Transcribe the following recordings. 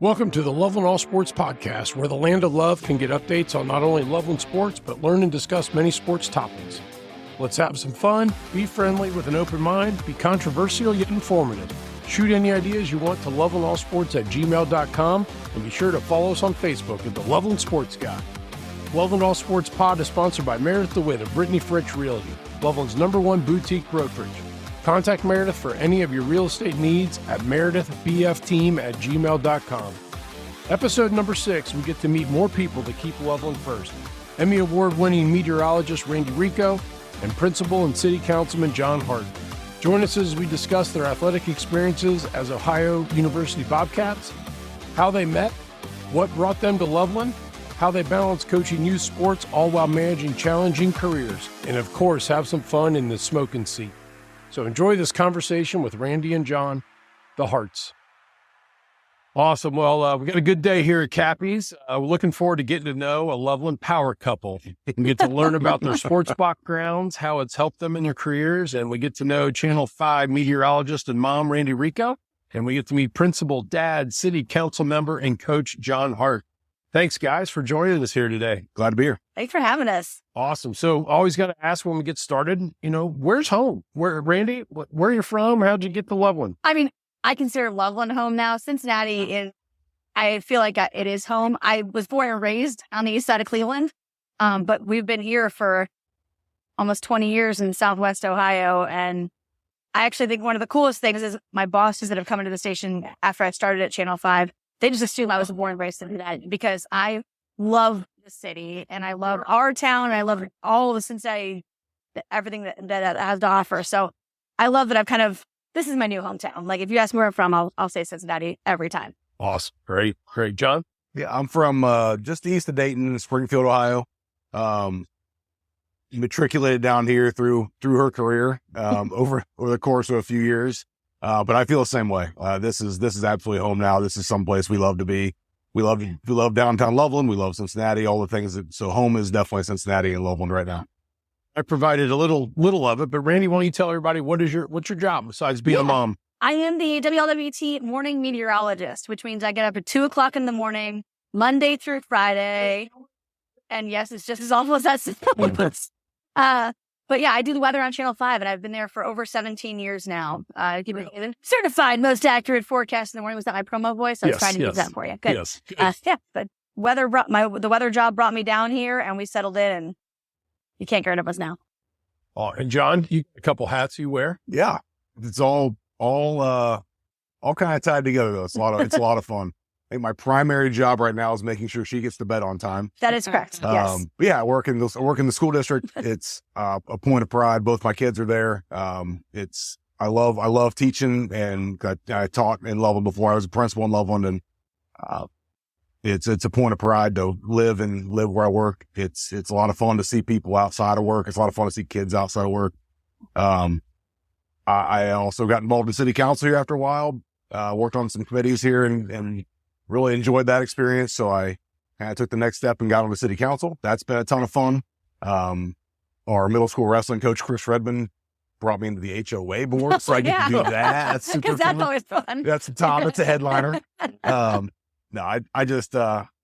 Welcome to the Loveland All Sports Podcast, where the land of love can get updates on not only Loveland sports, but learn and discuss many sports topics. Let's have some fun, be friendly with an open mind, be controversial yet informative. Shoot any ideas you want to lovelandallsports@gmail.com, and be sure to follow us on Facebook at the Loveland Sports Guy. Loveland All Sports Pod is sponsored by Meredith DeWitt of Brittany Fritch Realty, Loveland's #1 boutique brokerage. Contact Meredith for any of your real estate needs at meredithbfteam@gmail.com. Episode number 6, we get to meet more people to keep Loveland first. Emmy Award-winning meteorologist Randi Rico and Principal and City Councilman John Hart. Join us as we discuss their athletic experiences as Ohio University Bobcats, how they met, what brought them to Loveland, how they balance coaching youth sports all while managing challenging careers, and of course have some fun in the smoking seat. So enjoy this conversation with Randi and John, the Harts. Awesome. Well, we got a good day here at Cappy's. We're looking forward to getting to know a Loveland power couple. We get to learn about their sports backgrounds, how it's helped them in their careers, and we get to know Channel 5 meteorologist and mom, Randi Rico, and we get to meet principal, dad, city council member, and coach John Hart. Thanks, guys, for joining us here today. Glad to be here. Thanks for having us. Awesome. So always got to ask when we get started, where's home? Randi, where are you from? How'd you get to Loveland? I mean, I consider Loveland home now. Cincinnati I feel like it is home. I was born and raised on the east side of Cleveland, but we've been here for almost 20 years in Southwest Ohio. And I actually think one of the coolest things is my bosses that have come into the station after I started at Channel 5, they just assume I was born and raised in Cincinnati because I love the city and I love our town and I love all of the Cincinnati, everything that it has to offer. So I love that this is my new hometown. Like if you ask me where I'm from, I'll say Cincinnati every time. Awesome. Great. John? Yeah, I'm from just east of Dayton, Springfield, Ohio. Matriculated down here through her career over the course of a few years. But I feel the same way. This is absolutely home now. This is someplace we love to be. We love downtown Loveland. We love Cincinnati, all the things. So home is definitely Cincinnati and Loveland right now. I provided a little of it, but Randi, why don't you tell everybody what's your job besides being a mom? I am the WLWT morning meteorologist, which means I get up at 2:00 in the morning, Monday through Friday. And yes, it's just as awful as that sounds. But yeah, I do the weather on Channel 5, and I've been there for over 17 years now. Certified most accurate forecast in the morning. Was that my promo voice? I was trying to use that for you. Good. Yes. Yeah, but the weather job brought me down here, and we settled in, and you can't get rid of us now. Oh, and John, you a couple hats you wear? Yeah, it's all kind of tied together though. It's a lot of fun. I think my primary job right now is making sure she gets to bed on time. That is correct. Yes. Yeah, I work in the school district. It's a point of pride. Both my kids are there. I love teaching, and I taught in Loveland before. I was a principal in Loveland, and it's a point of pride to live where I work. It's a lot of fun to see people outside of work. It's a lot of fun to see kids outside of work. I also got involved in city council here after a while. Worked on some committees here and really enjoyed that experience. So I kind of took the next step and got on the city council. That's been a ton of fun. Our middle school wrestling coach, Chris Redmond, brought me into the HOA board. So I get to do that. That's super fun. That's always fun. That's the top. It's a headliner. I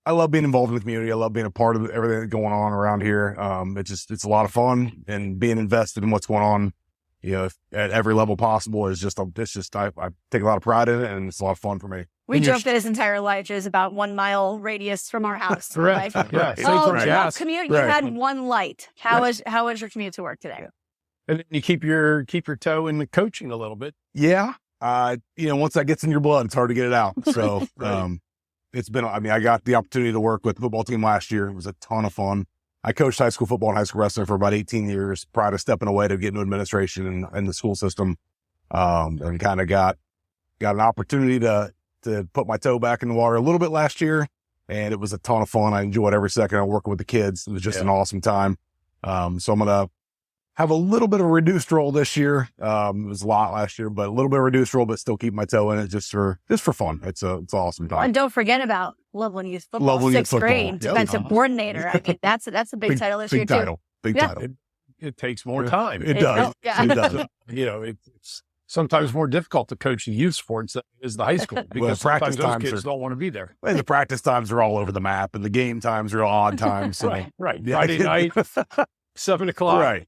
love being involved in the community. I love being a part of everything that's going on around here. It's a lot of fun, and being invested in what's going on, at every level possible I take a lot of pride in it, and it's a lot of fun for me. We joke that his entire life is about 1 mile radius from our house. Correct. Yeah. Commute. You had one light. How was your commute to work today? And then you keep your toe in the coaching a little bit. Yeah. Once that gets in your blood, it's hard to get it out. So, I got the opportunity to work with the football team last year. It was a ton of fun. I coached high school football and high school wrestling for about 18 years prior to stepping away to get into administration and the school system. And kind of got an opportunity to put my toe back in the water a little bit last year. And it was a ton of fun. I enjoyed every second of working with the kids. It was just an awesome time. So I'm going to have a little bit of a reduced role this year. It was a lot last year, but a little bit of a reduced role, but still keep my toe in it just for fun. It's an awesome time. And don't forget about Loveland Youth Football, sixth grade defensive coordinator. I mean, that's a big title this year too. Big title. It takes more time. It does. Yeah. It does. sometimes more difficult to coach the youth sports than it is the high school because practice sometimes times those kids are- don't want to be there. And the practice times are all over the map, and the game times are odd times. So. Right. Yeah. Friday night, 7:00. Right.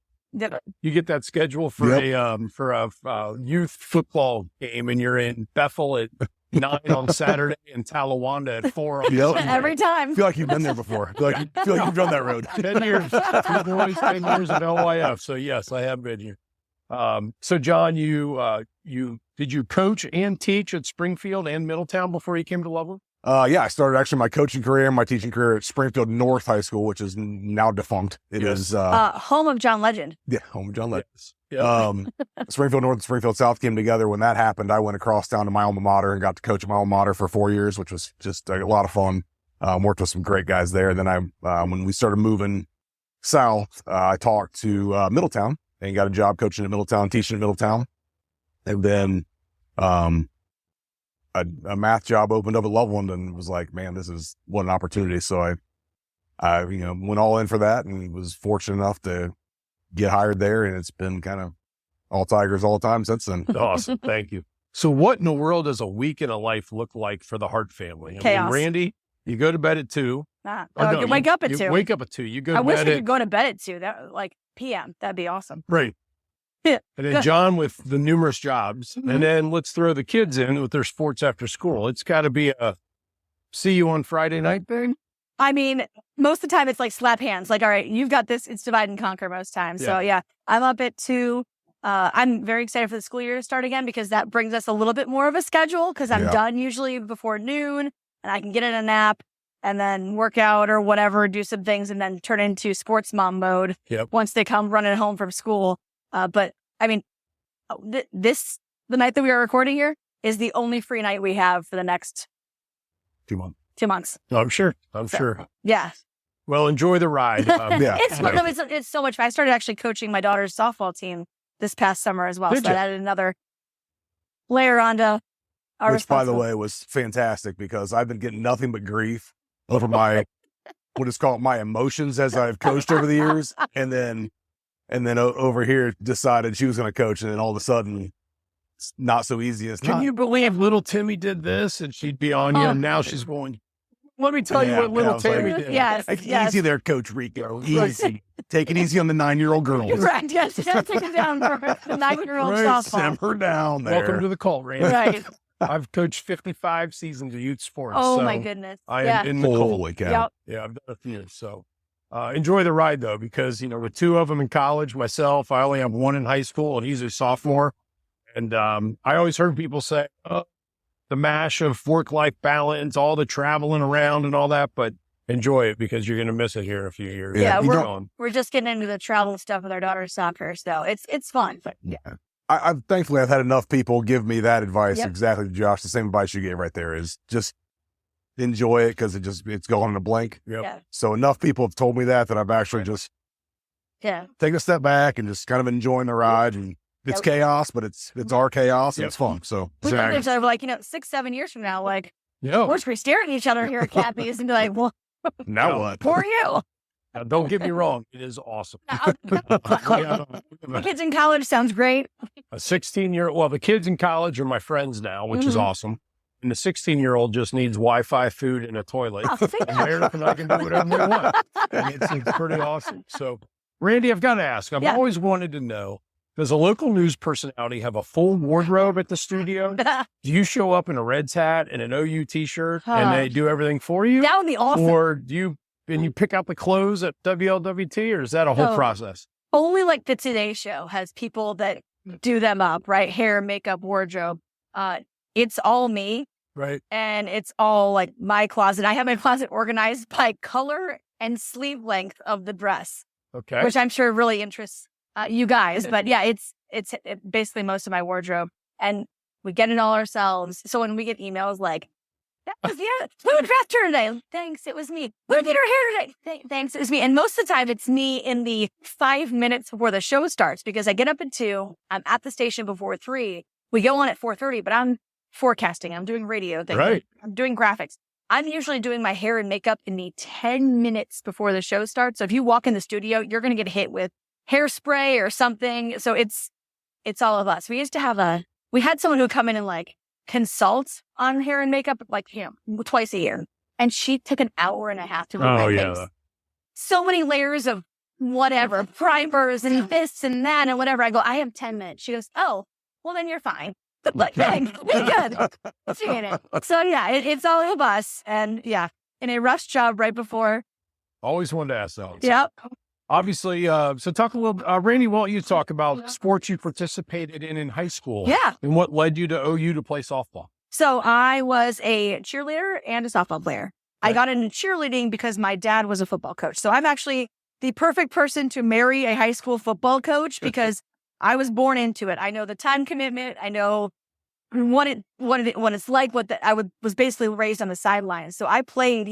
You get that schedule for a youth football game, and you're in Bethel at 9 on Saturday and Talawanda at 4 on Yep. Sunday. Every time. I feel like you've been there before. I feel like you've done that road. 10 years. 2 boys, 10 years at LYF. So yes, I have been here. So John, did you coach and teach at Springfield and Middletown before you came to Loveland? Yeah, I started actually my coaching career and my teaching career at Springfield North High School, which is now defunct. It is Home of John Legend. home of John Legend. Yeah. Springfield North and Springfield South came together. When that happened, I went across town to my alma mater and got to coach at my alma mater for 4 years, which was just a lot of fun. Worked with some great guys there. And then when we started moving south, I talked to Middletown and got a job coaching at Middletown, teaching at Middletown. And then a math job opened up at Loveland and was like, man, this is what an opportunity. So I went all in for that and was fortunate enough to get hired there. And it's been kind of all Tigers all the time since then. Awesome. Thank you. So what in the world does a week in a life look like for the Hart family? Chaos. Randy, you go to bed at 2. You wake up at 2. Wake up at 2. You go to I wish bed we at could go to bed at 2. That PM. That'd be awesome. Right. Yeah. And then John with the numerous jobs. Mm-hmm. And then let's throw the kids in with their sports after school. It's got to be a see you on Friday night thing. I mean, most of the time it's like slap hands. Like, all right, you've got this. It's divide and conquer most times. So yeah, I'm up at 2. I'm very excited for the school year to start again because that brings us a little bit more of a schedule because I'm done usually before noon and I can get in a nap and then work out or whatever, do some things and then turn into sports mom mode once they come running home from school. But I mean, the night that we are recording here is the only free night we have for the next 2 months. 2 months. No, I'm sure. I'm sure. Yeah. Well, enjoy the ride. It's so much fun. I started actually coaching my daughter's softball team this past summer as well. Did So you? I added another layer onto our Which, by the responsibility. way, was fantastic because I've been getting nothing but grief over my, what is called my emotions as I've coached over the years. And then over here decided she was going to coach. And then all of a sudden it's not so easy. It's Can not. you believe little Timmy did this and she'd be on you and now she's going, let me tell you what little it's like- Timmy did. Yes. Easy there, Coach Rico. Easy. Take it easy on the 9-year-old girls. Right. Yes. Take it down for the 9-year-old softball. Simmer down there. Welcome to the cult, Randy. Right. I've coached 55 seasons of youth sports. Oh so my goodness. I am in the cult. Holy cow. Yep. Yeah, I've done a few. So enjoy the ride, though, because, with 2 of them in college, myself, I only have 1 in high school, and he's a sophomore. And I always heard people say, oh, the mash of work-life balance, all the traveling around and all that, but enjoy it because you're going to miss it here in a few years. Yeah, you we're just getting into the travel stuff with our daughter's soccer, so it's fun. Yeah. I've thankfully I've had enough people give me that advice. Yep. Exactly, Josh. The same advice you gave right there is just enjoy it because it's going in a blank. Yep. Yeah. So enough people have told me that I've actually just Yeah. taken a step back and just kind of enjoying the ride. And it's chaos, but it's our chaos and it's fun. So We look at each other like, 6-7 years from now, like, Yeah. we're just gonna stare at each other here at Cappy's and be like, well, now what? poor you. Now, don't get me wrong. It is awesome. The kids in college sounds great. A 16-year-old, well, the kids in college are my friends now, which is awesome. And the 16-year-old just needs Wi-Fi, food, and a toilet. Oh, see And Meredith and I can do whatever we want. And it's pretty awesome. So, Randy, I've got to ask. I've always wanted to know, does a local news personality have a full wardrobe at the studio? Do you show up in a Reds hat and an OU T-shirt and they do everything for you? That would be awesome. Or do you pick out the clothes at WLWT, or is that a whole process? Only like the Today Show has people that do them up, right? Hair, makeup, wardrobe. It's all me. Right. And it's all like my closet. I have my closet organized by color and sleeve length of the dress, Okay. which I'm sure really interests you guys. But yeah, it's basically most of my wardrobe. And we get it all ourselves. So when we get emails like, who dressed her today? Thanks, it was me. Who did her hair today? Thanks, it was me. And most of the time, it's me in the 5 minutes before the show starts because I get up at 2. I'm at the station before 3. We go on at 4:30, but I'm forecasting. I'm doing radio things. Right. I'm doing graphics. I'm usually doing my hair and makeup in the 10 minutes before the show starts. So if you walk in the studio, you're going to get hit with hairspray or something. So it's all of us. We used to have a we had someone who would come in and like consult on hair and makeup, like, twice a year. And she took an hour and a half to do my face. So many layers of whatever, primers and this and that and whatever. I go, I have 10 minutes. She goes, oh, well, then you're fine. Like, hey, good. So yeah, it's all of us. And yeah, in a rush job right before. Always wanted to ask that. Yep. Obviously, so talk a little, Randy, why don't you talk about sports you participated in high school? Yeah. And what led you to OU to play softball? So I was a cheerleader and a softball player. Right. I got into cheerleading because my dad was a football coach. So I'm actually the perfect person to marry a high school football coach because I was born into it. I know the time commitment. I know what it's like. Was basically raised on the sidelines. So I played,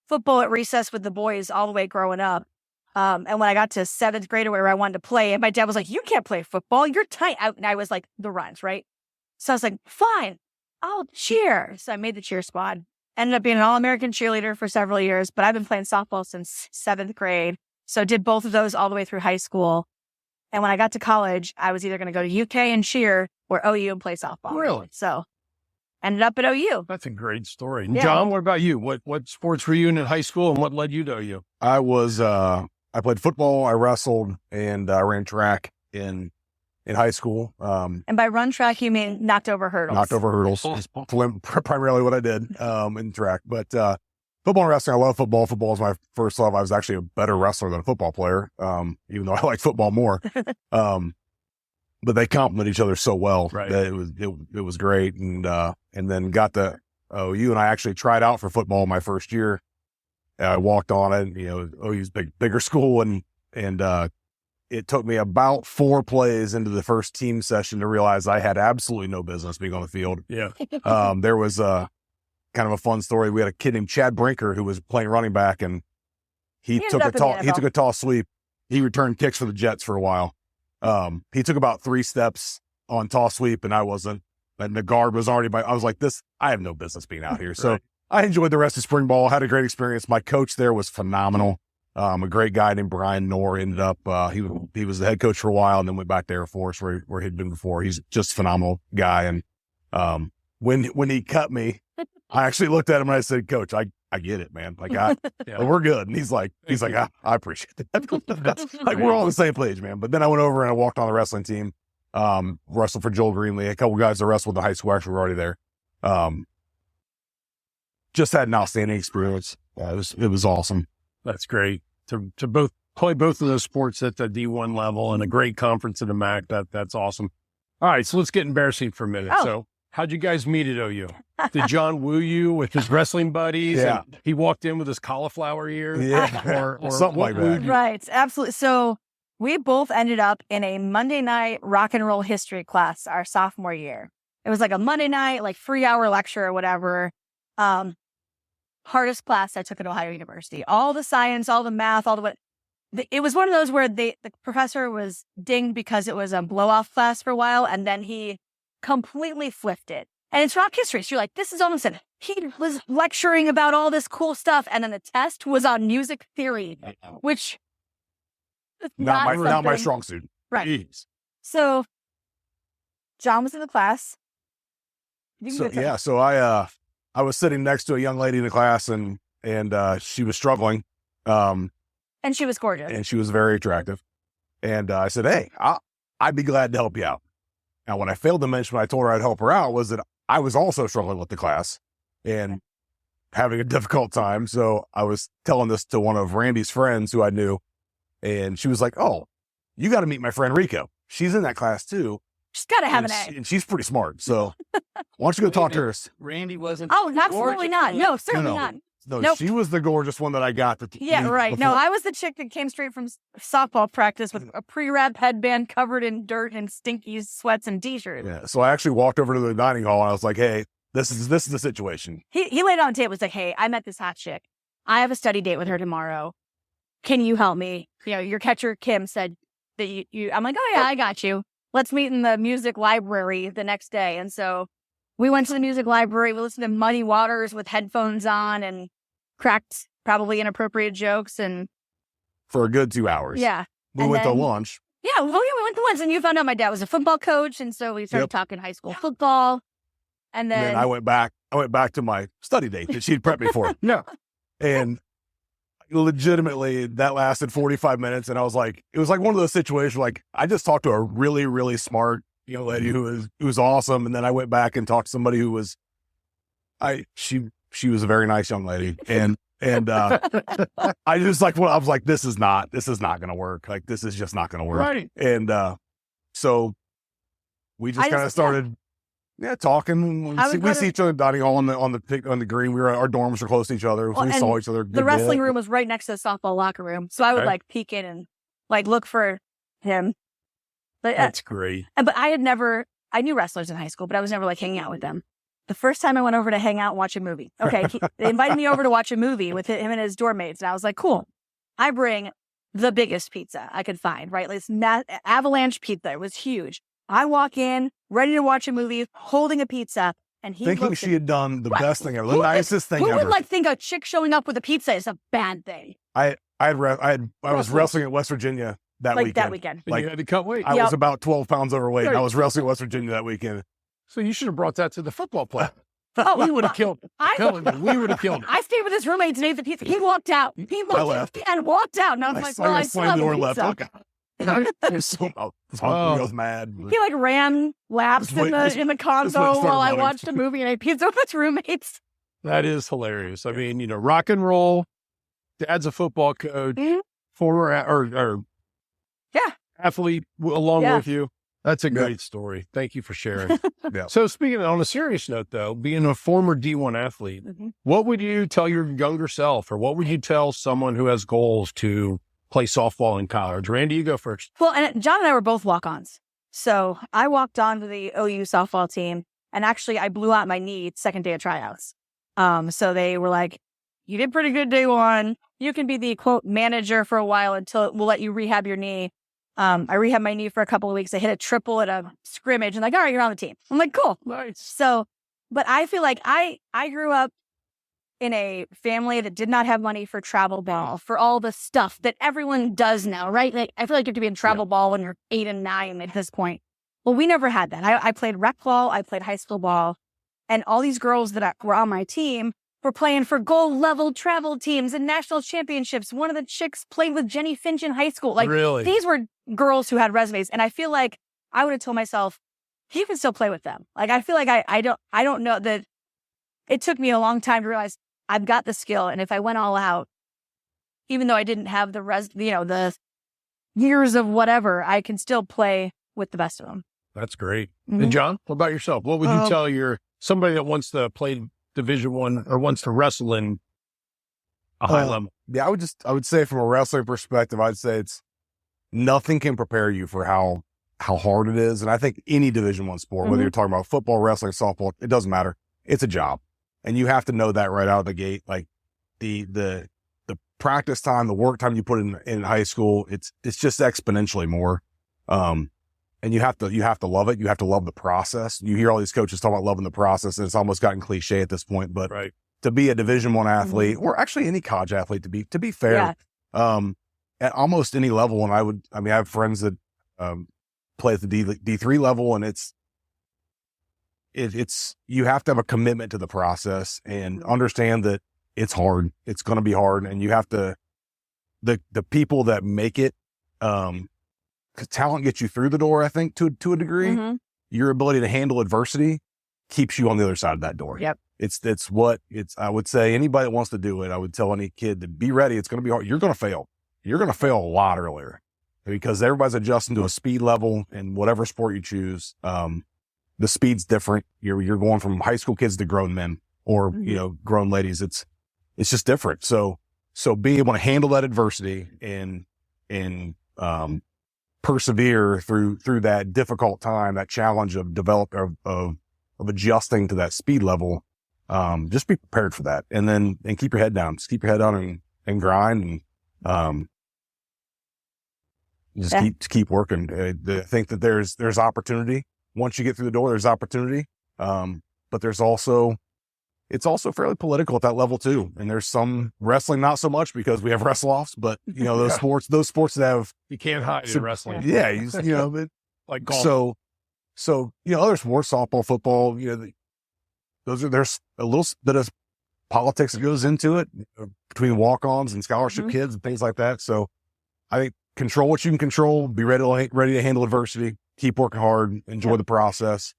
football at recess with the boys all the way growing up. And when I got to 7th grade or where I wanted to play, and my dad was like, you can't play football. You're tight. And I was like, the runs, right? So I was like, fine, I'll cheer. So I made the cheer squad. Ended up being an All-American cheerleader for several years, but I've been playing softball since 7th grade. So did both of those all the way through high school. And when I got to college, I was either going to go to UK and cheer or OU and play softball. Really? So ended up at OU. That's a great story. And John, what about you? What sports were you in high school and what led you to OU? I played football, I wrestled, and I ran track in high school. And by run track, you mean knocked over hurdles? Knocked over hurdles. Primarily what I did in track. But football and wrestling, I love football. Football was my first love. I was actually a better wrestler than a football player, even though I like football more. But they complement each other so well that it was great. And then got to OU, and I actually tried out for football my first year. I walked on it, OU's bigger school, and it took me about 4 plays into the first team session to realize I had absolutely no business being on the field. Yeah. There was kind of a fun story. We had a kid named Chad Brinker who was playing running back, and he took a tall sweep. He returned kicks for the Jets for a while. He took about 3 steps on tall sweep, and I wasn't. And the guard was already I was like, I have no business being out here. So I enjoyed the rest of spring ball, had a great experience. My coach there was phenomenal. A great guy named Brian Knorr ended up, he was the head coach for a while and then went back to Air Force where he'd been before. He's just a phenomenal guy. And when he cut me, I actually looked at him and I said, Coach, I get it, man. Like we're good. And he's like, I appreciate that. Like we're all on the same page, man. But then I went over and I walked on the wrestling team, wrestled for Joel Greenlee. A couple guys that wrestled in high school actually were already there. Just had an outstanding experience. It was awesome. That's great to both play both of those sports at the D1 level and a great conference at the MAC. That's awesome. All right, so let's get embarrassing for a minute. Oh. So how'd you guys meet at OU? Did John woo you with his wrestling buddies? Yeah. And he walked in with his cauliflower ear? Yeah. Or Something like that. Right, absolutely. So we both ended up in a Monday night rock and roll history class our sophomore year. It was like a Monday night, like 3-hour lecture or whatever. Hardest class I took at Ohio University. All the science, all the math, it was one of those where the professor was dinged because it was a blow-off class for a while, and then he completely flipped it. And it's rock history. So you're like, this is almost it. He was lecturing about all this cool stuff, and then the test was on music theory, which is not my strong suit. Right. Jeez. So John was in the class. So I was sitting next to a young lady in the class, and she was struggling. And she was gorgeous. And she was very attractive. And I said, hey, I'd be glad to help you out. Now, what I failed to mention when I told her I'd help her out was that I was also struggling with the class and having a difficult time. So I was telling this to one of Randy's friends who I knew, and she was like, oh, you got to meet my friend Rico. She's in that class too. She's got to have an A. And she's pretty smart. So why don't you go talk to her? Randy wasn't. Oh, absolutely not. No, certainly not. No, Nope. She was the gorgeous one that I got. Yeah, right. No, I was the chick that came straight from softball practice with a pre-wrap headband covered in dirt and stinky sweats and t-shirts. Yeah. So I actually walked over to the dining hall and I was like, hey, this is the situation. He laid it on the table. He was like, hey, I met this hot chick. I have a study date with her tomorrow. Can you help me? Your catcher, Kim, said that you I'm like, oh yeah, I got you. Let's meet in the music library the next day. And so we went to the music library. We listened to Muddy Waters with headphones on and cracked probably inappropriate jokes. And for a good 2 hours. Yeah. We went to lunch. Yeah, we went to once, and you found out my dad was a football coach, and so we started talking high school football. And then I went back to my study date that she'd prepped me for. No. And legitimately that lasted 45 minutes. And I was like, it was like one of those situations where, like, I just talked to a really, really smart young lady who was awesome. And then I went back and talked to somebody who was, she was a very nice young lady. And I just like, I was like, this is not going to work. Like, this is just not going to work. Right. And, so we just kind of started, talking. We see each other dining hall on the green. Our dorms were close to each other. We saw each other. The wrestling room was right next to the softball locker room. So I would like peek in and like look for him. But, that's great. But I knew wrestlers in high school, but I was never like hanging out with them. The first time I went over to hang out and watch a movie. Okay. They invited me over to watch a movie with him and his dorm mates. And I was like, cool. I bring the biggest pizza I could find, right? Like this avalanche pizza. It was huge. I walk in, ready to watch a movie, holding a pizza, and he thinking she had done the best thing ever, the nicest thing ever. Who would like think a chick showing up with a pizza is a bad thing? I was wrestling at West Virginia that weekend. Like, you had to cut weight. I was about 12 pounds overweight, and I was wrestling at West Virginia that weekend. So you should have brought that to the football play. Oh, we would have killed him. We would have killed him. I stayed with his roommates and ate the pizza. He walked out. I left. And walked out. And I was like, well, I still have the pizza. I was so I was mad. He like ran laps in the console while I watched a movie and ate pizza with his roommates. That is hilarious. I mean, rock and roll. Dad's a football coach, former athlete along with you. That's a great story. Thank you for sharing. So speaking on a serious note, though, being a former D1 athlete, what would you tell your younger self, or what would you tell someone who has goals to play softball in college? Randy, you go first. Well, and John and I were both walk-ons. So I walked on to the OU softball team, and actually I blew out my knee second day of tryouts. So they were like, you did pretty good day one. You can be the, quote, manager for a while until we'll let you rehab your knee. I rehabbed my knee for a couple of weeks. I hit a triple at a scrimmage and like, all right, you're on the team. I'm like, cool. Nice. So, but I feel like I grew up in a family that did not have money for travel ball, for all the stuff that everyone does now, right? Like, I feel like you have to be in travel ball when you're 8 and 9 at this point. Well, we never had that. I played rec ball. I played high school ball. And all these girls that were on my team were playing for gold level travel teams and national championships. One of the chicks played with Jenny Finch in high school. Like, really? These were girls who had resumes. And I feel like I would have told myself, you can still play with them. Like, I feel like I don't know that it took me a long time to realize I've got the skill. And if I went all out, even though I didn't have the years of whatever, I can still play with the best of them. That's great. And John, what about yourself? What would you tell somebody that wants to play Division I or wants to wrestle in a high level? Yeah, I would say from a wrestling perspective, I'd say it's nothing can prepare you for how hard it is. And I think any Division I sport, whether you're talking about football, wrestling, softball, it doesn't matter. It's a job. And you have to know that right out of the gate. Like the practice time, the work time you put in high school, it's just exponentially more. And you have to love it. You have to love the process. You hear all these coaches talk about loving the process, and it's almost gotten cliche at this point. But to be a Division I athlete, or actually any college athlete, to be fair, at almost any level, and I have friends that play at the D3 level, and it's you have to have a commitment to the process and understand that it's hard. It's going to be hard, and you have to the people that make it. Because talent gets you through the door, I think, to a degree. Your ability to handle adversity keeps you on the other side of that door. Yep. I would say anybody that wants to do it, I would tell any kid to be ready. It's going to be hard. You're going to fail. You're going to fail a lot earlier because everybody's adjusting to a speed level in whatever sport you choose. The speed's different. You're going from high school kids to grown men or, grown ladies. It's just different. So being able to handle that adversity and persevere through that difficult time, that challenge of adjusting to that speed level. Just be prepared for that, and keep your head down. Just keep your head down and grind, and keep working. I think that there's opportunity once you get through the door. There's opportunity, but there's also it's also fairly political at that level too. And there's some wrestling, not so much because we have wrestle-offs, but you know, those sports that have, You can't hide in wrestling. yeah, you know, but Like golf. so, you know, other sports, softball, football, you know, there's a little bit of politics that goes into it between walk-ons and scholarship kids and things like that. So I think control what you can control, be ready to handle adversity, keep working hard, enjoy the process.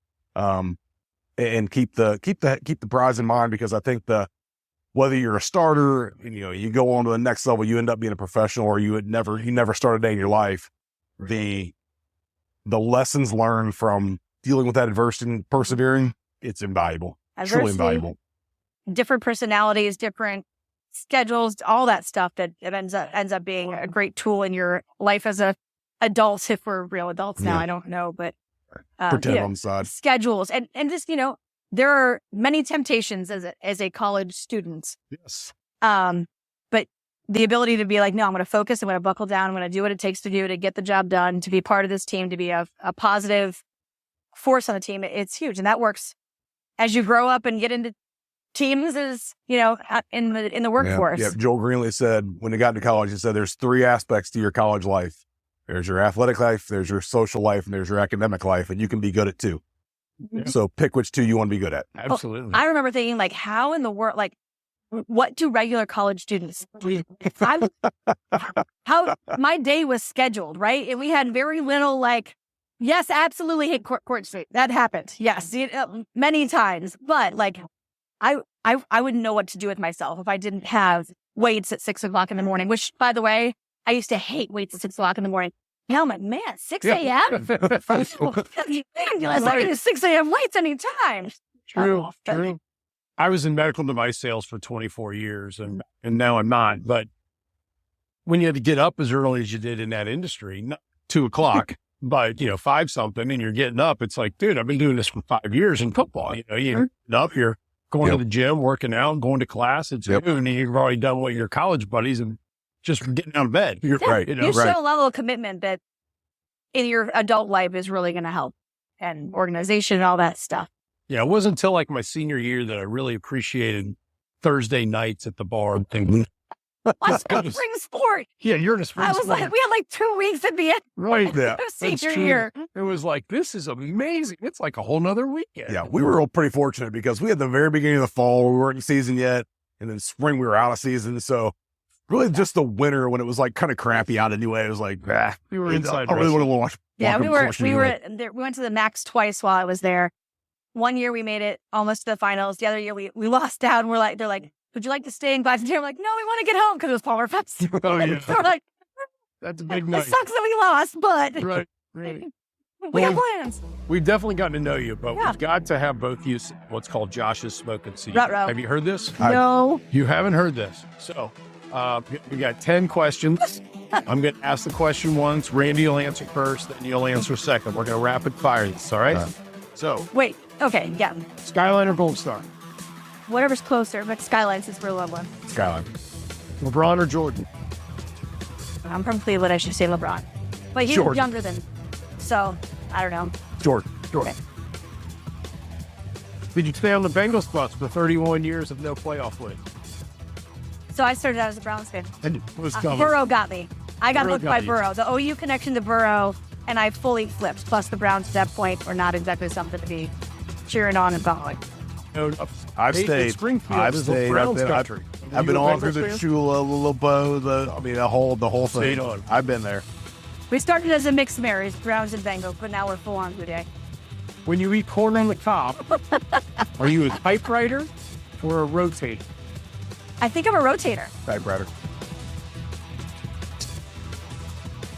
And keep the prize in mind, because I think whether you're a starter and, you know, you go on to the next level, you end up being a professional, or you never start a day in your life. The lessons learned from dealing with that adversity and persevering, it's invaluable. Truly invaluable. Different personalities, different schedules, all that stuff that it ends up being a great tool in your life as a adult, if we're real adults now. I don't know, but pretend on the side. Schedules and just, you know, there are many temptations as a college student. Yes. But the ability to be like, no, I'm going to focus. I'm going to buckle down. I'm going to do what it takes to do to get the job done, to be part of this team, to be a positive force on the team. It's huge, and that works as you grow up and get into teams, as you know, in the workforce. Yeah. Joel Greenlee said when he got into college, he said there's 3 aspects to your college life. There's your athletic life, there's your social life, and there's your academic life, and you can be good at 2. Yeah. So pick which 2 you want to be good at. Absolutely. I remember thinking, like, how in the world, like, what do regular college students do? How my day was scheduled, right? And we had very little, like, yes, absolutely hit Court Street. That happened. Yes, many times. But, like, I wouldn't know what to do with myself if I didn't have weights at 6 o'clock in the morning, which, by the way, I used to hate weights at 6 o'clock in the morning. Now I'm like, man, 6 a.m.? Ridiculous. I can do 6 a.m. weights anytime. True. I was in medical device sales for 24 years, and now I'm not. But when you had to get up as early as you did in that industry, not 2 o'clock, but, you know, 5 something, and you're getting up, it's like, dude, I've been doing this for 5 years in football. You know, you get up, you're going to the gym, working out, going to class. It's noon, and you've already done what your college buddies and just getting out of bed. You're right. You show a level of commitment that in your adult life is really going to help, and organization and all that stuff. Yeah, it wasn't until like my senior year that I really appreciated Thursday nights at the bar and things. Let's go spring sport. Yeah, you're in a spring sport. I was like, we had like 2 weeks at the end. Right. Yeah. Of senior year. It was like, this is amazing. It's like a whole nother weekend. Yeah, we were all pretty fortunate because we had the very beginning of the fall, we weren't in season yet, and then spring we were out of season. So really just the winter when it was like kind of crappy out anyway. It was like, we were inside. I really want to watch. Yeah, we went to the Max twice while I was there. One year we made it almost to the finals. The other year we lost out, and they're like, would you like to stay in Gladstone? We're like, no, we want to get home, because it was Palmer Fest. Oh, yeah. So we're like, that's a big night. It sucks that we lost, but right. we have plans. We've definitely gotten to know you, but we've got to have both use what's called Josh's smoking seat. Ruh-roh. Have you heard this? No. You haven't heard this. So we got 10 questions. I'm going to ask the question once. Randy will answer first, then you'll answer second. We're going to rapid fire this, all right? So. Wait, okay, yeah. Skyline or Gold Star? Whatever's closer, but Skylines is for Loveland. Skyline. LeBron or Jordan? I'm from Cleveland, I should say LeBron. But he's Jordan. younger than, so I don't know. Jordan. Okay. Did you stay on the Bengals bus for 31 years of no playoff win? So I started out as a Browns fan. And it was coming. Burrow got me. I got hooked by you. Burrow. The OU connection to Burrow, and I fully flipped. Plus the Browns at that point were not exactly something to be cheering on and following. I've stayed. Springfield I've is stayed. Browns country. I've been all through the Chula, LeBeau, the whole thing. Stayed on. I've been there. We started as a mixed marriage, Browns and Bengals, but now we're full on today. When you eat corn on the cob, are you a typewriter or a rotator? I think I'm a rotator. Typewriter.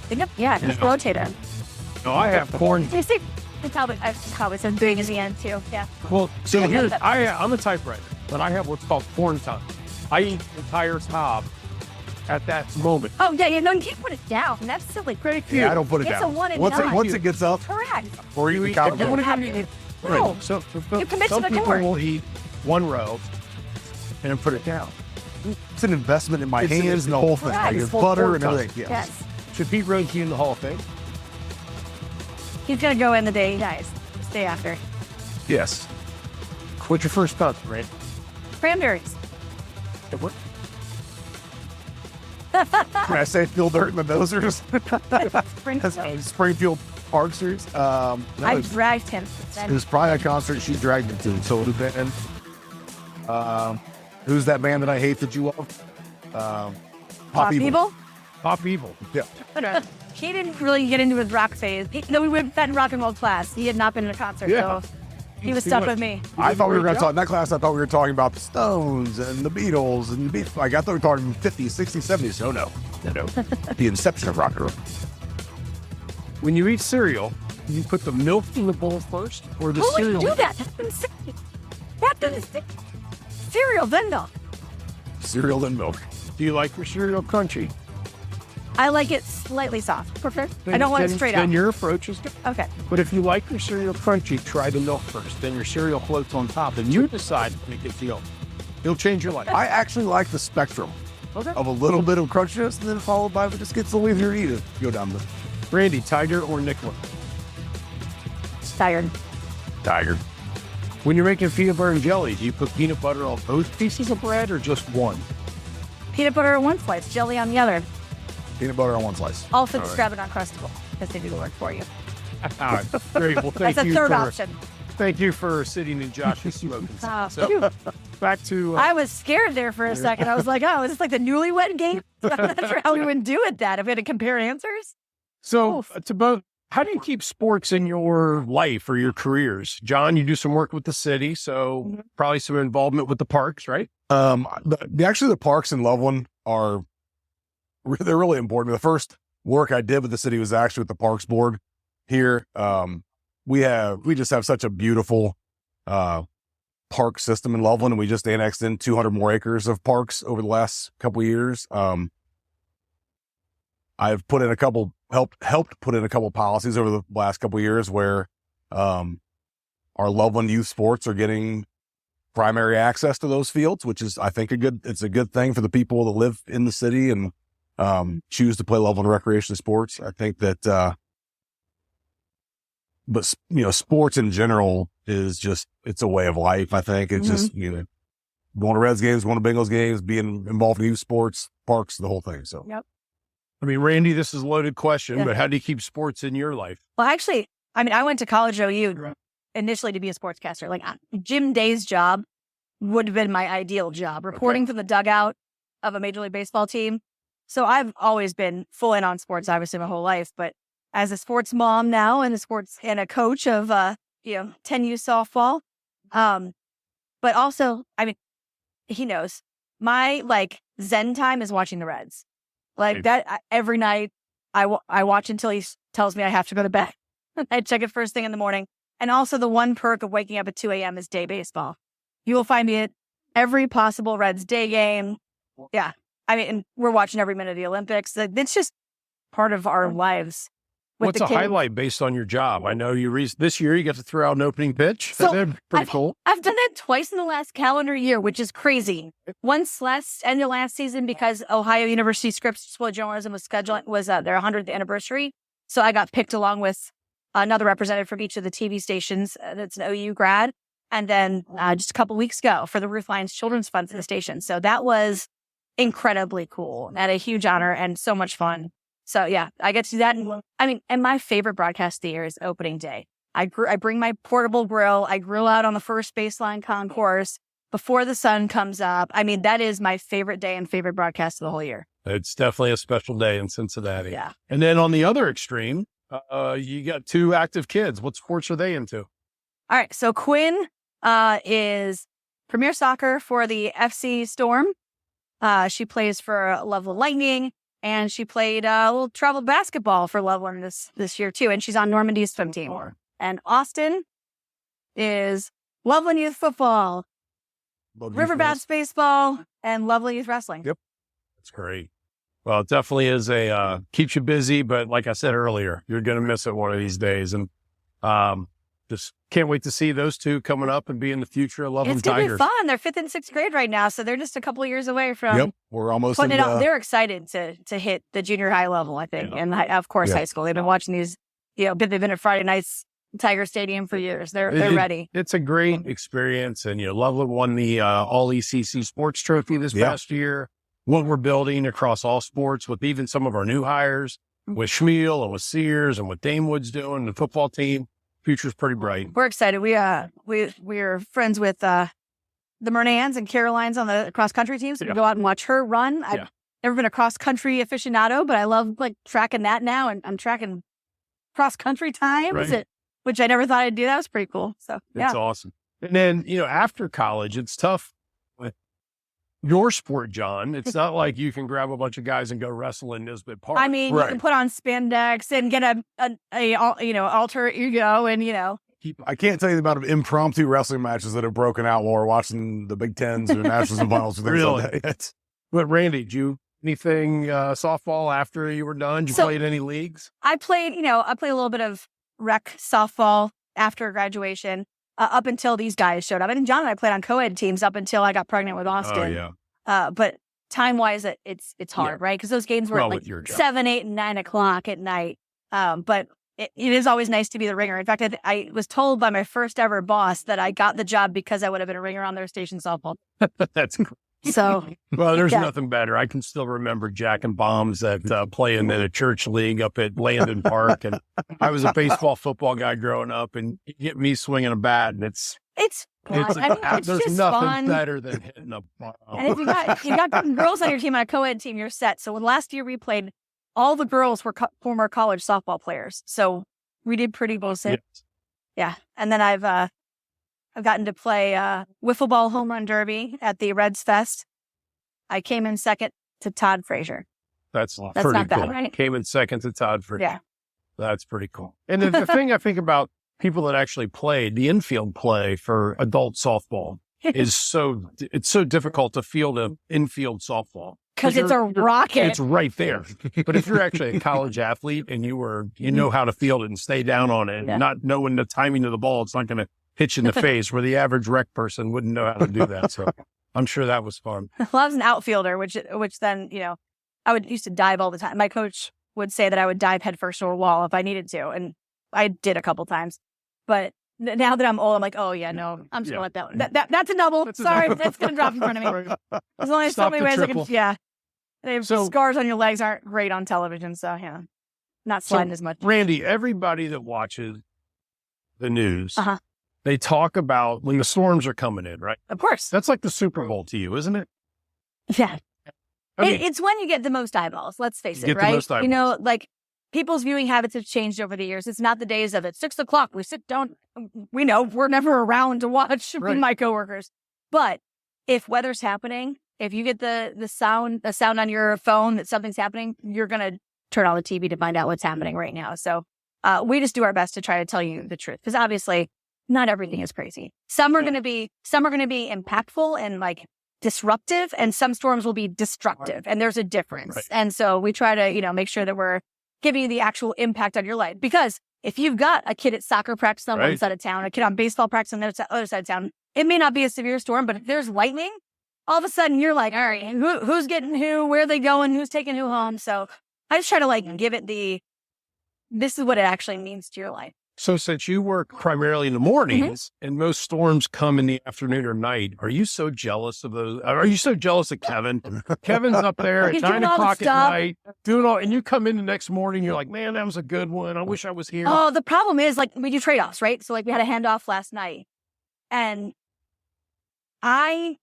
Just a rotator. No, I have corn. You see, I probably said big in the end too. Yeah. Well, so here's, I'm a typewriter, but I have what's called corn time. I eat the entire cob at that moment. Oh, yeah, no, you can't put it down. That's silly. Yeah, I don't put it down. It's a one and once done. Once it gets up, Correct. or you eat the No. Right. So You commit to some the people corn. will eat one row and then put it down. It's an investment in my It's hands and the whole thing. Correct. Like It's it's full butter corn and time. everything. Yes. Should Pete Rose be in the Hall of Fame? He's going to go in the day he dies. Stay after. Yes. What's your first punt, right? Cranberries. What? Can I say Field Dirt and the Dozers? Springfield Parksers. I dragged him. It was probably a concert she dragged me to. So it would have been. Who's that band that I hate that you love? Pop Evil. Pop Evil. Yeah. He didn't really get into his rock phase. We went that in rock and roll class. He had not been in a concert, so he was stuck with me. I thought we were going to talk in that class. I thought we were talking about the Stones and the Beatles and the Beatles. Like I thought we were talking 50s, 60s, 70s. No. The inception of rock and roll. When you eat cereal, you put the milk in the bowl first, or the Who cereal? would do that? That's insane. That's insane. Cereal, then milk. Cereal then milk. Do you like your cereal crunchy? I like it slightly soft. Prefer. I don't want it straight Then out. your approach is good. Okay. But if you like your cereal crunchy, try the milk first. Then your cereal floats on top, and you decide to make it feel. It'll change your life. I actually like the spectrum of a little bit of crunchiness, and then followed by it just gets a little easier to eat it. Go down the Randy, Tiger or Nicola? Tired. Tiger. When you're making peanut butter and jelly, do you put peanut butter on both pieces of bread or just one? Peanut butter on one slice, jelly on the other. Peanut butter on one slice. Also, just grab it Uncrustable because they do the work for you. All right. Great. Well, thank That's you a third for, option. Thank you for sitting in Josh's smoking. Oh, So, phew. back to I was scared there for a second. I was like, oh, is this like the newlywed game? I'm not sure how we would do it that if we had to compare answers. to both. How do you keep sports in your life or your careers? John, you do some work with the city, so probably some involvement with the parks, right? Actually, the parks in Loveland they're really important. The first work I did with the city was actually with the Parks Board here. We just have such a beautiful park system in Loveland, and we just annexed in 200 more acres of parks over the last couple of years. I've helped put in a couple policies over the last couple of years where our Loveland youth sports are getting primary access to those fields, which is, I think, it's a good thing for the people that live in the city and choose to play Loveland recreation sports. I think that, but sports in general is just, it's a way of life. I think it's just, going to Reds games, going to Bengals games, being involved in youth sports, parks, the whole thing. So, Yep. I mean, Randy, this is a loaded question, but how do you keep sports in your life? Well, actually, I went to college OU initially to be a sportscaster. Like Jim Day's job would have been my ideal job, reporting from the dugout of a Major League Baseball team. So I've always been full in on sports, obviously, my whole life. But as a sports mom now and a coach of 10U softball, but also, he knows my Zen time is watching the Reds. That every night I watch until he tells me I have to go to bed. I check it first thing in the morning. And also the one perk of waking up at 2 a.m. is day baseball. You will find me at every possible Reds day game. Yeah. And we're watching every minute of the Olympics. It's just part of our lives. What's a highlight based on your job? I know this year you got to throw out an opening pitch. So That's pretty cool. I've done that twice in the last calendar year, which is crazy. Once end of last season because Ohio University Scripps School of Journalism was their 100th anniversary. So I got picked along with another representative from each of the TV stations that's an OU grad. And then just a couple weeks ago for the Ruth Lyons Children's Fund for the station. So that was incredibly cool and a huge honor and so much fun. So yeah, I get to do that. And my favorite broadcast of the year is opening day. I bring my portable grill. I grill out on the first baseline concourse before the sun comes up. That is my favorite day and favorite broadcast of the whole year. It's definitely a special day in Cincinnati. Yeah. And then on the other extreme, you got two active kids. What sports are they into? All right. So Quinn is Premier Soccer for the FC Storm. She plays for Loveland Lightning. And she played a little travel basketball for Loveland this year, too. And she's on Normandy's swim team. And Austin is Loveland Youth Football, River Bats Baseball, and Loveland Youth Wrestling. Yep. That's great. Well, it definitely is keeps you busy. But like I said earlier, you're going to miss it one of these days. And just can't wait to see those two coming up and be in the future of Loveland Tigers. It's going to be fun. They're 5th and 6th grade right now, so they're just a couple of years away from. Yep, we're almost putting it out. They're excited to hit the junior high level, I think, and of course high school. They've been watching these. They've been at Friday nights Tiger Stadium for years. They're ready. It's a great experience. And, Loveland won the All ECC Sports Trophy this past year. What we're building across all sports with even some of our new hires, with Schmiel and with Sears and what Damewood's doing, the football team, future's pretty bright. We're excited. We're friends with the Murnans and Carolines on the cross country team. So we go out and watch her run. I've never been a cross country aficionado, but I love tracking that now. And I'm tracking cross country times, which I never thought I'd do. That was pretty cool. So it's awesome. And then, after college, it's tough with your sport, John. It's not like you can grab a bunch of guys and go wrestle in Nisbet Park. I mean, you can put on spandex and get a alter ego and, I can't tell you the amount of impromptu wrestling matches that have broken out while we're watching the Big Tens or Nationals and finals. Really? But Randy, did you anything softball after you were done? Did you play in any leagues? I played a little bit of rec softball after graduation up until these guys showed up. I think John and I played on co-ed teams up until I got pregnant with Austin. Oh, yeah. But time-wise, it's hard, right? Because those games were at 7, 8, and 9 o'clock at night. But it is always nice to be the ringer. In fact, I was told by my first ever boss that I got the job because I would have been a ringer on their station softball. That's great. So, well, there's nothing better. I can still remember jacking bombs at playing in a church league up at Landon Park. And I was a baseball, football guy growing up, and you get me swinging a bat, and it's there's nothing fun. better than hitting a bomb. And if you got girls on your team, on a co-ed team, you're set. So last year we played, all the girls were former college softball players. So we did pretty decent. Yes. Yeah. And then I've gotten to play wiffle ball home run derby at the Reds Fest. I came in second to Todd Frazier. That's not pretty bad, cool. right? Came in second to Todd Frazier. Yeah. That's pretty cool. And the thing I think about people that actually played, the infield play for adult softball is so difficult to field an infield softball. Because it's a rocket. It's right there. But if you're actually a college athlete and you know how to field it and stay down on it and not knowing the timing of the ball, it's not going to hit you in the face, where the average rec person wouldn't know how to do that. So I'm sure that was fun. Well, I was an outfielder, which then, I used to dive all the time. My coach would say that I would dive headfirst to a wall if I needed to. And I did a couple times. But now that I'm old, I'm like, oh, yeah, no, I'm just going to let that one. That's a double. Sorry, that's going to drop in front of me. There's only so many ways I can, scars on your legs aren't great on television. So, not sliding as much. Randy, everybody that watches the news, they talk about when the storms are coming in, right? Of course. That's like the Super Bowl to you, isn't it? Yeah. It's when you get the most eyeballs, let's face it, right? The most eyeballs. People's viewing habits have changed over the years. It's not the days of it. 6 o'clock, we sit down. We know we're never around to watch my coworkers. But if weather's happening, if you get the sound on your phone that something's happening, you're going to turn on the TV to find out what's happening right now. So we just do our best to try to tell you the truth. Because obviously, not everything is crazy. Some are going to be impactful and disruptive, and some storms will be destructive. And there's a difference. Right. And so we try to, make sure that we're giving you the actual impact on your life. Because if you've got a kid at soccer practice on one side of town, a kid on baseball practice on the other side of town, it may not be a severe storm, but if there's lightning, all of a sudden you're like, all right, who's getting who, where are they going, who's taking who home? So I just try to give it this is what it actually means to your life. So since you work primarily in the mornings and most storms come in the afternoon or night, are you so jealous of those? Are you so jealous of Kevin? Kevin's up there at 9 o'clock at night doing all, and you come in the next morning, you're like, man, that was a good one. I wish I was here. Oh, the problem is we do trade-offs, right? So we had a handoff last night, and I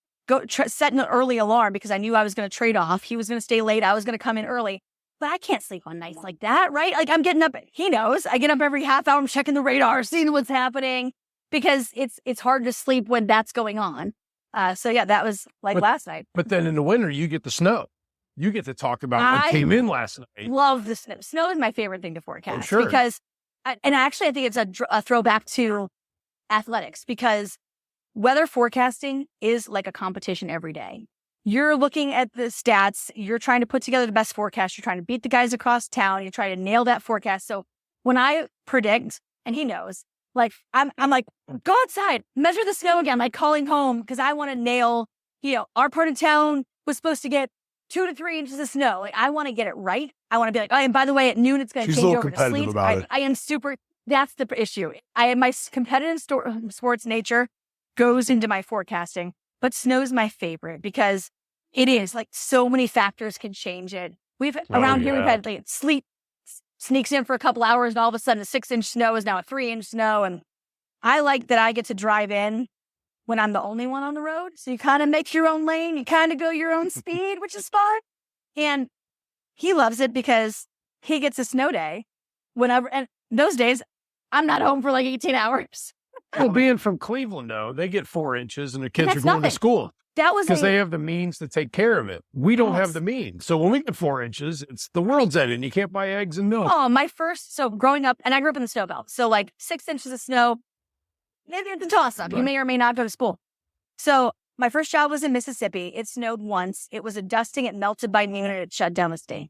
set an early alarm because I knew I was going to trade off. He was going to stay late. I was going to come in early. But I can't sleep on nights like that, right? I'm getting up, he knows, I get up every half hour, I'm checking the radar, seeing what's happening, because it's hard to sleep when that's going on. So that was last night. But then in the winter, you get the snow. You get to talk about what came in last night. Love the snow. Snow is my favorite thing to forecast. Oh, sure. Because, I think it's a throwback to athletics, because weather forecasting is like a competition every day. You're looking at the stats. You're trying to put together the best forecast. You're trying to beat the guys across town. You're trying to nail that forecast. So when I predict, and he knows, I'm like, go outside, measure the snow again, calling home, because I want to nail, our part of town was supposed to get 2 to 3 inches of snow. I want to get it right. I want to be like, oh, and by the way, at noon, it's going to change over to sleet. I am super, That's the issue. My competitive sports nature goes into my forecasting, but snow's my favorite because it is like so many factors can change it. Around here, we've had like sleet sneaks in for a couple hours and all of a sudden a 6-inch snow is now a 3-inch snow. And I like that I get to drive in when I'm the only one on the road. So you kind of make your own lane. You kind of go your own speed, which is fun. And he loves it because he gets a snow day whenever. And those days, I'm not home for like 18 hours. Well, being from Cleveland, though, they get 4 inches and the kids are going nothing. to school. That was because they have the means to take care of it. We don't have the means. So when we get 4 inches, it's the world's end and you can't buy eggs and milk. Oh, so growing up, and I grew up in the snow belt. So like 6 inches of snow, maybe it's a toss-up. Right. You may or may not go to school. So my first job was in Mississippi. It snowed once. It was a dusting. It melted by noon and it shut down the state.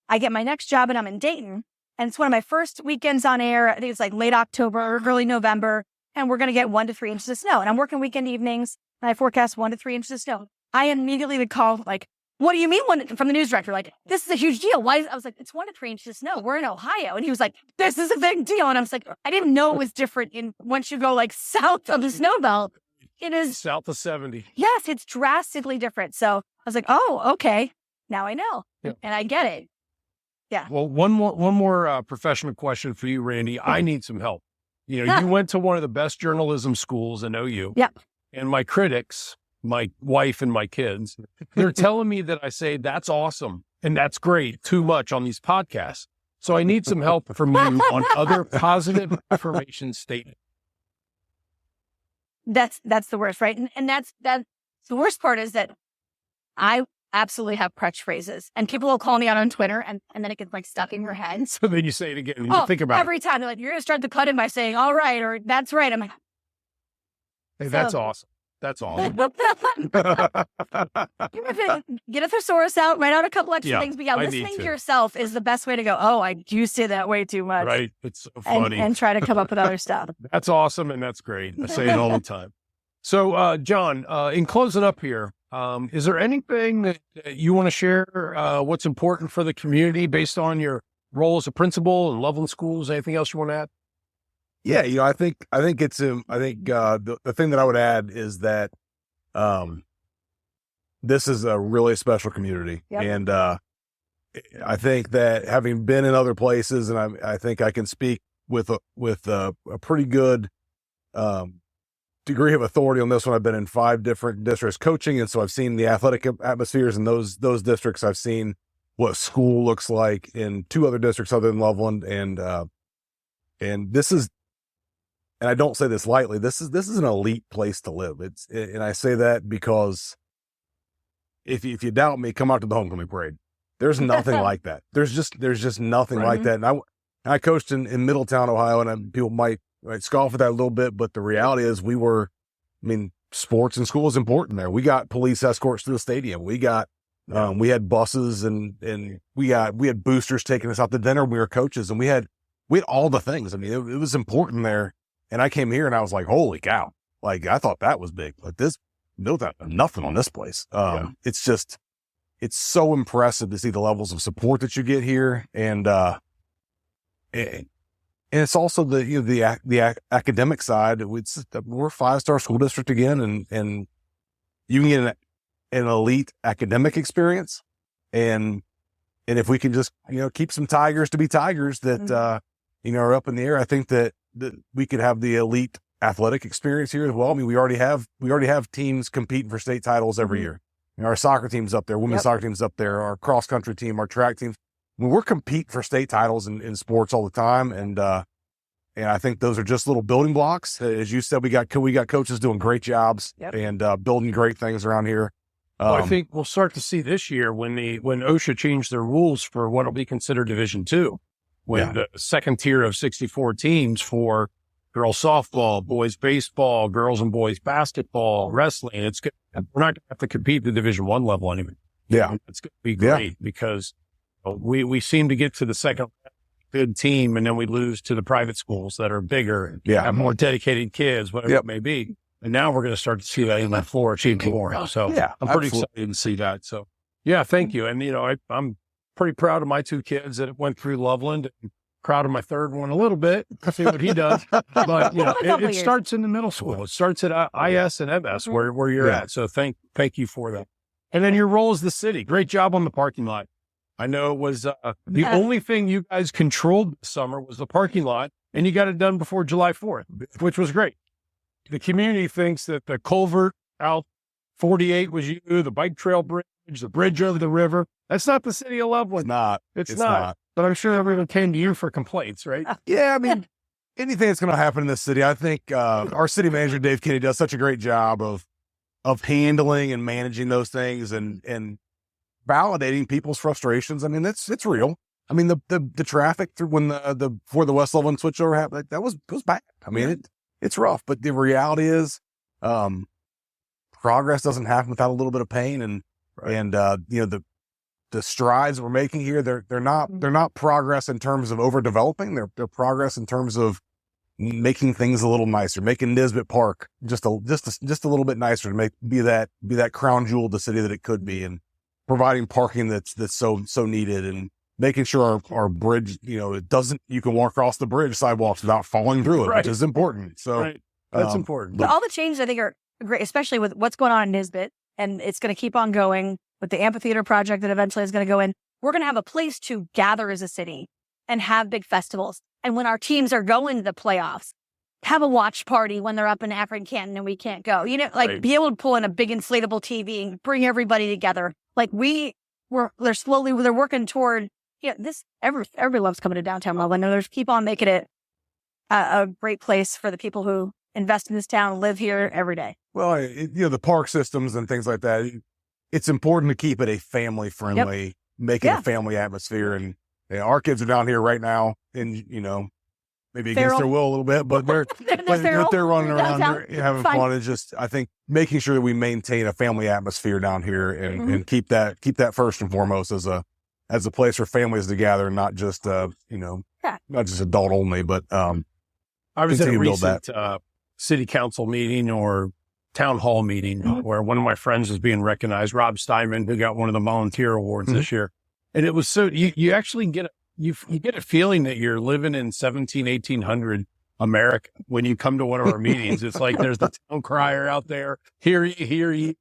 I get my next job and I'm in Dayton. And it's one of my first weekends on air. I think it's like late October, early November. And we're going to get 1 to 3 inches of snow. And I'm working weekend evenings. And I forecast 1 to 3 inches of snow. I immediately would call, like, what do you mean from the news director? Like, this is a huge deal. Why? I was like, it's 1 to 3 inches of snow. We're in Ohio. And he was like, this is a big deal. And I was like, I didn't know it was different once you go like south of the snow belt. It is south of 70. Yes, it's drastically different. So I was like, oh, okay. Now I know. Yeah. And I get it. Yeah. Well, one more professional question for you, Randy. I need some help. You know, you went to one of the best journalism schools in OU. Yep. And my critics, my wife and my kids, they're telling me that I say, that's awesome. And that's great. Too much on these podcasts. So I need some help from you on other positive affirmation statements. That's the worst, right? And that's the worst part is that I absolutely have crutch phrases and people will call me out on Twitter and then it gets like stuck in your head. So then you say it again and you think about every time. They're like, you're going to start the cut in by saying, all right, or that's right. I'm like, hey, that's awesome. That's awesome. Get a thesaurus out, write out a couple extra things. But listening to yourself is the best way to go, oh, I do say that way too much. Right. It's so funny. And try to come up with other stuff. That's awesome. And that's great. I say it all the time. So, John, in closing up here, is there anything that you want to share? What's important for the community based on your role as a principal in Loveland schools? Anything else you want to add? Yeah, you know, I think it's the thing that I would add is that this is a really special community, and I think that having been in other places, and I think I can speak with a pretty good degree of authority on this one. I've been in 5 different districts coaching, and so I've seen the athletic atmospheres in those districts. I've seen what school looks like in 2 other districts other than Loveland, and this is. And I don't say this lightly. This is an elite place to live. And I say that because if you doubt me, come out to the homecoming parade. There's nothing like that. There's just nothing like that. And I coached in Middletown, Ohio, and people might scoff at that a little bit, but the reality is sports in school is important there. We got police escorts to the stadium. We got we had buses and we had boosters taking us out to dinner when we were coaches, and we had all the things. I mean, it was important there. And I came here and I was like, holy cow. Like, I thought that was big, but this Middletown, nothing on this place. It's so impressive to see the levels of support that you get here. And it's also the academic side. We're a 5-star school district again, and you can get an elite academic experience. And if we can just, keep some tigers to be tigers that, are up in the air, I think that we could have the elite athletic experience here as well. I mean, we already have teams competing for state titles every year. Our soccer team's up there, women's soccer team's up there, our cross country team, our track teams. I mean, we're competing for state titles in sports all the time. And I think those are just little building blocks. As you said, we got coaches doing great jobs and building great things around here. I think we'll start to see this year when OSHA changed their rules for what will be considered Division II. When the second tier of 64 teams for girls softball, boys baseball, girls and boys basketball, wrestling, we're not going to have to compete at the Division I level anymore. Yeah. It's going to be great because we seem to get to the second good team and then we lose to the private schools that are bigger and have more dedicated kids, whatever it may be. And now we're going to start to see that in that floor achievement more. So I'm pretty excited to see that. So thank you. And, I'm pretty proud of my 2 kids that went through Loveland. proud of my third one a little bit. See what he does. But, it starts in the middle school. It starts at IS and MS where you're at. So thank you for that. And then your role as the city. Great job on the parking lot. I know it was the only thing you guys controlled this summer was the parking lot, and you got it done before July 4th, which was great. The community thinks that the culvert out 48 was you, the bike trail bridge, the bridge over the river. That's not the city of Loveland. It's not. But I'm sure everyone came to you for complaints, right? Yeah, I mean, anything that's going to happen in this city, I think our city manager, Dave Kinney, does such a great job of handling and managing those things and validating people's frustrations. I mean, it's real. I mean, the traffic through when before the West Loveland switchover happened, that was bad. I mean, it's rough, but the reality is, progress doesn't happen without a little bit of pain, and the strides we're making here, they're not progress in terms of overdeveloping. They're progress in terms of making things a little nicer, making Nisbet Park just a little bit nicer to be that crown jewel of the city that it could be, and providing parking that's so needed, and making sure our bridge, you can walk across the bridge sidewalks without falling through it, which is important. So that's important. But all the changes I think are great, especially with what's going on in Nisbet, and it's going to keep on going with the amphitheater project that eventually is going to go in. We're going to have a place to gather as a city and have big festivals. And when our teams are going to the playoffs, have a watch party when they're up in African Canton and we can't go. Be able to pull in a big inflatable TV and bring everybody together. Like they're working toward this. Everybody loves coming to downtown Loveland, and there's keep on making it a great place for the people who invest in this town, live here every day. Well, the park systems and things like that. It's important to keep it a family friendly, make it a family atmosphere. And our kids are down here right now, and maybe against their will a little bit, but they're running around here having fun. It's just, I think, making sure that we maintain a family atmosphere down here and keep that first and foremost as a place for families to gather, not just not just adult only, but I was at a recent city council meeting or town hall meeting where one of my friends is being recognized, Rob Steinman, who got one of the volunteer awards this year. And it was so, you actually get a feeling that you're living in 1800 America when you come to one of our meetings. It's like there's the town crier out there, hear ye,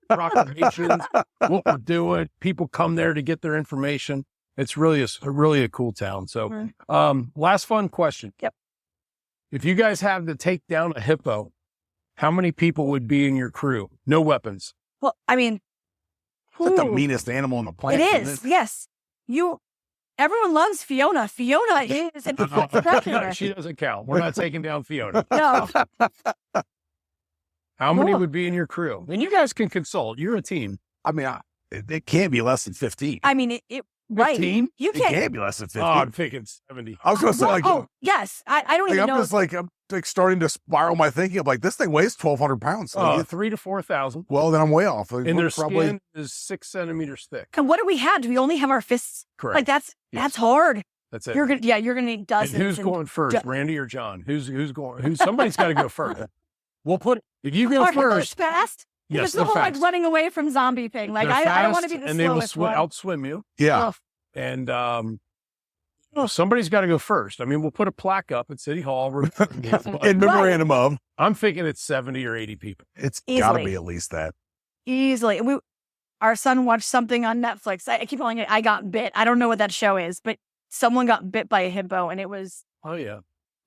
proclamations, what we're doing. People come there to get their information. It's really a cool town. So last fun question. Yep. If you guys have to take down a hippo, how many people would be in your crew? No weapons. Well, I mean, it's the meanest animal on the planet. It is. Yes. Everyone loves Fiona. Fiona is spectacular. She doesn't count. We're not taking down Fiona. No. How many would be in your crew? And you guys can consult. You're a team. I mean, it can't be less than 15. I mean, right. 15? You can't. It can't be less than 15. Oh, I'm thinking 70. I was going to say, yes. I don't even know. I'm just starting to spiral my thinking. I'm like, this thing weighs 1,200 pounds. So 3,000 to 4,000. Well, then I'm way off. And their skin is 6 centimeters thick. And what do we have? Do we only have our fists? Correct. Like that's hard. That's it. You're gonna need dozens. And who's going first, Randy or John? Who's going? Somebody's got to go first. We'll put if you go first. Fast. Yes, it's the whole fast. running away from zombie thing. Like I don't want to be the and slowest they will one. outswim you. Yeah. And somebody's got to go first. I mean, we'll put a plaque up at City Hall. In memorandum of. I'm thinking it's 70 or 80 people. It's got to be at least that. Easily. Our son watched something on Netflix. I keep calling it I Got Bit. I don't know what that show is, but someone got bit by a hippo, and it was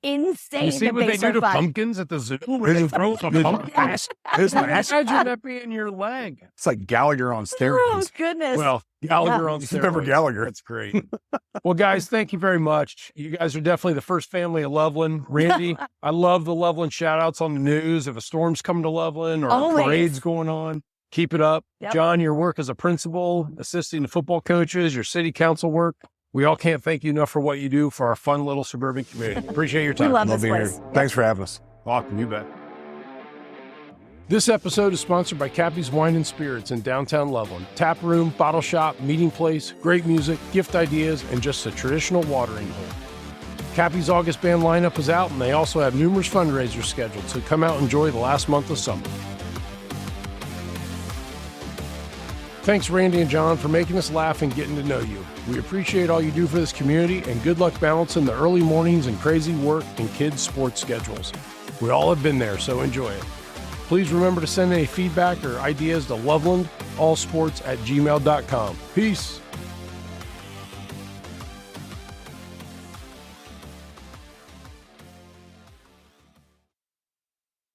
insane. You see what they do to pumpkins at the zoo? They throw a pumpkin. Imagine that being your leg. It's like Gallagher on steroids. Oh, goodness. Well, Gallagher on steroids. Remember Gallagher. That's great. Well, guys, thank you very much. You guys are definitely the first family of Loveland. Randy, I love the Loveland shout-outs on the news. If a storm's coming to Loveland or a parade's going on, keep it up. Yep. John, your work as a principal, assisting the football coaches, your city council work. We all can't thank you enough for what you do for our fun little suburban community. Appreciate your time. We love this place. Here. Thanks for having us. Awesome, you bet. This episode is sponsored by Cappy's Wine and Spirits in downtown Loveland. Tap room, bottle shop, meeting place, great music, gift ideas, and just a traditional watering hole. Cappy's August band lineup is out, and they also have numerous fundraisers scheduled, so come out and enjoy the last month of summer. Thanks, Randy and John, for making us laugh and getting to know you. We appreciate all you do for this community, and good luck balancing the early mornings and crazy work and kids' sports schedules. We all have been there, so enjoy it. Please remember to send any feedback or ideas to Loveland, allsports@gmail.com. Peace.